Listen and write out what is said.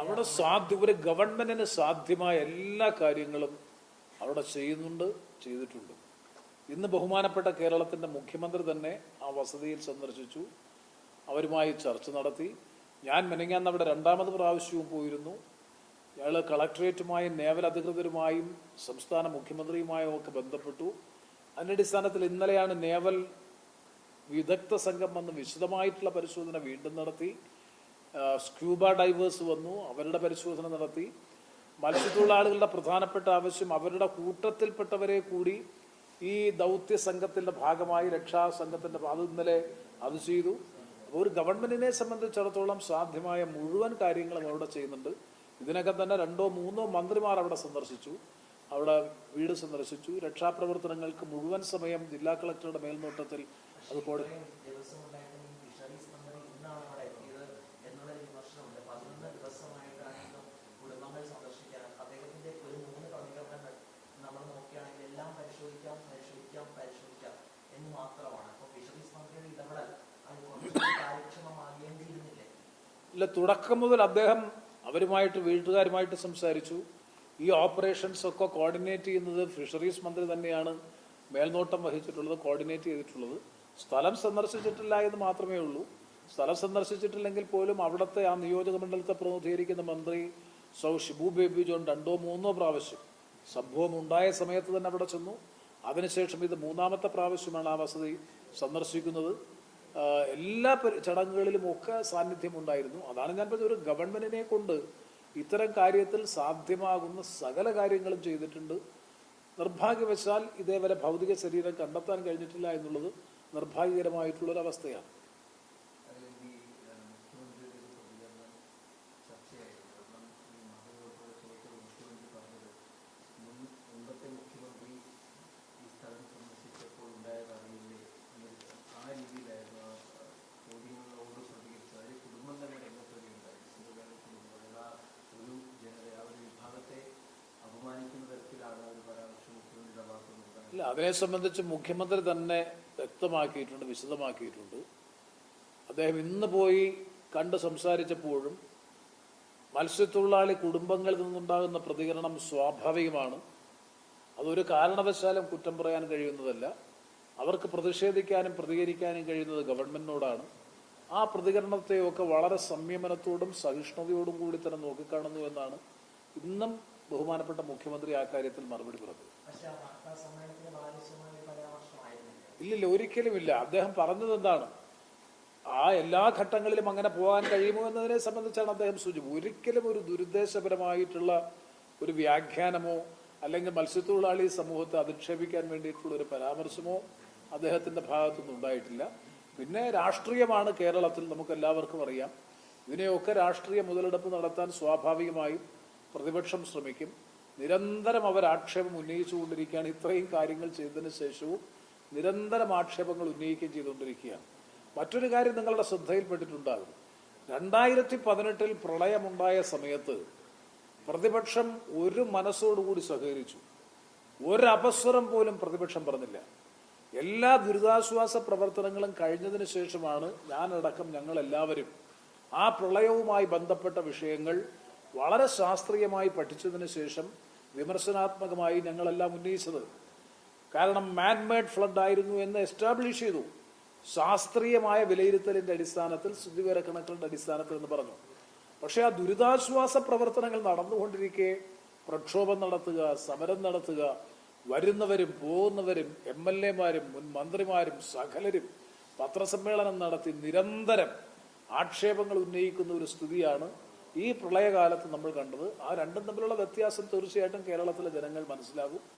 അവിടെ ഒരു ഗവൺമെന്റിന് സാധ്യമായ എല്ലാ കാര്യങ്ങളും അവിടെ ചെയ്തിട്ടുണ്ട്. ഇന്ന് ബഹുമാനപ്പെട്ട കേരളത്തിന്റെ മുഖ്യമന്ത്രി തന്നെ ആ വസതിയിൽ സന്ദർശിച്ചു, അവരുമായി ചർച്ച നടത്തി. ഞാൻ മെനങ്ങാന്ന് അവിടെ രണ്ടാമത് പ്രാവശ്യവും പോയിരുന്നു. ഞങ്ങൾ കളക്ടറേറ്റുമായും നേവൽ അധികൃതരുമായും സംസ്ഥാന മുഖ്യമന്ത്രിയുമായും ഒക്കെ ബന്ധപ്പെട്ടു. അതിന്റെ അടിസ്ഥാനത്തിൽ ഇന്നലെയാണ് നേവൽ വിദഗ്ധ സംഘം വന്ന് വിശദമായിട്ടുള്ള പരിശോധന വീണ്ടും നടത്തി. സ്ക്യൂബ ഡൈവേഴ്സ് വന്നു, അവരുടെ പരിശോധന നടത്തി. മത്സ്യത്തൊഴിലാളികളുടെ പ്രധാനപ്പെട്ട ആവശ്യം അവരുടെ കൂട്ടത്തിൽപ്പെട്ടവരെ കൂടി ഈ ദൗത്യ സംഘത്തിന്റെ ഭാഗമായി രക്ഷാസംഘത്തിന്റെ ഇന്നലെ അത് ചെയ്തു. അപ്പോൾ ഒരു ഗവൺമെന്റിനെ സംബന്ധിച്ചിടത്തോളം സാധ്യമായ മുഴുവൻ കാര്യങ്ങളും അവിടെ ചെയ്യുന്നുണ്ട്. ഇതിനകം തന്നെ 2-3 മന്ത്രിമാർ അവിടെ സന്ദർശിച്ചു, അവിടെ വീട് സന്ദർശിച്ചു. രക്ഷാപ്രവർത്തനങ്ങൾക്ക് മുഴുവൻ സമയം ജില്ലാ കളക്ടറുടെ മേൽനോട്ടത്തിൽ അത് ഇല്ല. തുടക്കം മുതൽ അദ്ദേഹം അവരുമായിട്ട് വീട്ടുകാരുമായിട്ട് സംസാരിച്ചു. ഈ ഓപ്പറേഷൻസ് ഒക്കെ കോർഡിനേറ്റ് ചെയ്യുന്നത് ഫിഷറീസ് മന്ത്രി തന്നെയാണ് മേൽനോട്ടം വഹിച്ചിട്ടുള്ളത്, കോർഡിനേറ്റ് ചെയ്തിട്ടുള്ളത്. സ്ഥലം സന്ദർശിച്ചിട്ടില്ല എന്ന് മാത്രമേ ഉള്ളൂ. സ്ഥലം സന്ദർശിച്ചിട്ടില്ലെങ്കിൽ പോലും അവിടുത്തെ ആ നിയോജക മണ്ഡലത്തെ പ്രതിനിധീകരിക്കുന്ന മന്ത്രി ഷിബു ബേബി ജോൺ 2-3 പ്രാവശ്യം സംഭവം ഉണ്ടായ സമയത്ത് തന്നെ അവിടെ ചെന്നു. അതിനുശേഷം ഇത് 3ാമത്തെ പ്രാവശ്യമാണ് ആ വസതി സന്ദർശിക്കുന്നത്. എല്ലാ ചടങ്ങുകളിലും ഒക്കെ സാന്നിധ്യം ഉണ്ടായിരുന്നു. അതാണ് ഞാൻ പറഞ്ഞത്, ഒരു ഗവൺമെന്റിനെ കൊണ്ട് ഇത്തരം കാര്യത്തിൽ സാധ്യമാകുന്ന സകല കാര്യങ്ങളും ചെയ്തിട്ടുണ്ട്. നിർഭാഗ്യവശാൽ ഇതേവരെ ഭൗതിക ശരീരം കണ്ടെത്താൻ കഴിഞ്ഞിട്ടില്ല എന്നുള്ളത് നിർഭാഗ്യകരമായിട്ടുള്ളൊരവസ്ഥയാണ്. ഇല്ല, അതിനെ സംബന്ധിച്ച് മുഖ്യമന്ത്രി തന്നെ വ്യക്തമാക്കിയിട്ടുണ്ട്, വിശദമാക്കിയിട്ടുണ്ട്. അദ്ദേഹം ഇന്ന് പോയി കണ്ട് സംസാരിച്ചപ്പോഴും മത്സ്യത്തൊഴിലാളി കുടുംബങ്ങളിൽ നിന്നുണ്ടാകുന്ന പ്രതികരണം സ്വാഭാവികമാണ്. അതൊരു കാരണവശാലും കുറ്റം പറയാൻ കഴിയുന്നതല്ല. അവർക്ക് പ്രതിഷേധിക്കാനും പ്രതികരിക്കാനും കഴിയുന്നത് ഗവൺമെന്റിനോടാണ്. ആ പ്രതികരണത്തെയൊക്കെ വളരെ സംയമനത്തോടും സഹിഷ്ണുതയോടും കൂടി തന്നെ നോക്കിക്കാണുന്നു എന്നാണ് ഇന്നും ബഹുമാനപ്പെട്ട മുഖ്യമന്ത്രി ആ കാര്യത്തിൽ മറുപടി പറഞ്ഞത്. ഇല്ലില്ല, ഒരിക്കലുമില്ല. അദ്ദേഹം പറഞ്ഞത് എന്താണ്, ആ എല്ലാ ഘട്ടങ്ങളിലും അങ്ങനെ പോകാൻ കഴിയുമോ എന്നതിനെ സംബന്ധിച്ചാണ് അദ്ദേഹം സൂചിപ്പിച്ചത്. ഒരിക്കലും ഒരു ദുരുദ്ദേശപരമായിട്ടുള്ള ഒരു വ്യാഖ്യാനമോ അല്ലെങ്കിൽ മത്സ്യത്തൊഴിലാളി സമൂഹത്തെ അധിക്ഷേപിക്കാൻ വേണ്ടിയിട്ടുള്ള ഒരു പരാമർശമോ അദ്ദേഹത്തിന്റെ ഭാഗത്തുനിന്ന് ഉണ്ടായിട്ടില്ല. പിന്നെ രാഷ്ട്രീയമാണ് കേരളത്തിൽ, നമുക്ക് എല്ലാവർക്കും അറിയാം. ഇതിനെയൊക്കെ രാഷ്ട്രീയ മുതലെടുപ്പ് നടത്താൻ സ്വാഭാവികമായും പ്രതിപക്ഷം ശ്രമിക്കും. നിരന്തരം അവർ ആക്ഷേപം ഉന്നയിച്ചുകൊണ്ടിരിക്കുകയാണ്. ഇത്രയും കാര്യങ്ങൾ ചെയ്തതിന് ശേഷവും നിരന്തരം ആക്ഷേപങ്ങൾ ഉന്നയിക്കുകയും ചെയ്തുകൊണ്ടിരിക്കുകയാണ്. മറ്റൊരു കാര്യം നിങ്ങളുടെ ശ്രദ്ധയിൽപ്പെട്ടിട്ടുണ്ടാകും. 2018 പ്രളയമുണ്ടായ സമയത്ത് പ്രതിപക്ഷം ഒരു മനസ്സോടുകൂടി സഹകരിച്ചു. ഒരപസ്വരം പോലും പ്രതിപക്ഷം പറഞ്ഞില്ല. എല്ലാ ദുരിതാശ്വാസ പ്രവർത്തനങ്ങളും കഴിഞ്ഞതിന് ശേഷമാണ് ഞാനടക്കം ഞങ്ങളെല്ലാവരും ആ പ്രളയവുമായി ബന്ധപ്പെട്ട വിഷയങ്ങൾ വളരെ ശാസ്ത്രീയമായി പഠിച്ചതിന് ശേഷം വിമർശനാത്മകമായി ഞങ്ങളെല്ലാം ഉന്നയിച്ചത്. കാരണം മാൻമേഡ് ഫ്ലഡ് ആയിരുന്നു എന്ന് എസ്റ്റാബ്ലിഷ് ചെയ്തു, ശാസ്ത്രീയമായ വിലയിരുത്തലിന്റെ അടിസ്ഥാനത്തിൽ, സ്ഥിതിവിവരക്കണക്കുകളുടെ അടിസ്ഥാനത്തിൽ എന്ന് പറഞ്ഞു. പക്ഷെ ആ ദുരിതാശ്വാസ പ്രവർത്തനങ്ങൾ നടന്നുകൊണ്ടിരിക്കെ പ്രക്ഷോഭം നടത്തുക, സമരം നടത്തുക, വരുന്നവരും പോകുന്നവരും MLA-മാരും മുൻ മന്ത്രിമാരും സകലരും പത്രസമ്മേളനം നടത്തി നിരന്തരം ആക്ഷേപങ്ങൾ ഉന്നയിക്കുന്ന ഒരു സ്ഥിതിയാണ് ഈ പ്രളയകാലത്ത് നമ്മൾ കണ്ടത്. ആ രണ്ടും തമ്മിലുള്ള വ്യത്യാസം തീർച്ചയായിട്ടും കേരളത്തിലെ ജനങ്ങൾ മനസ്സിലാകും.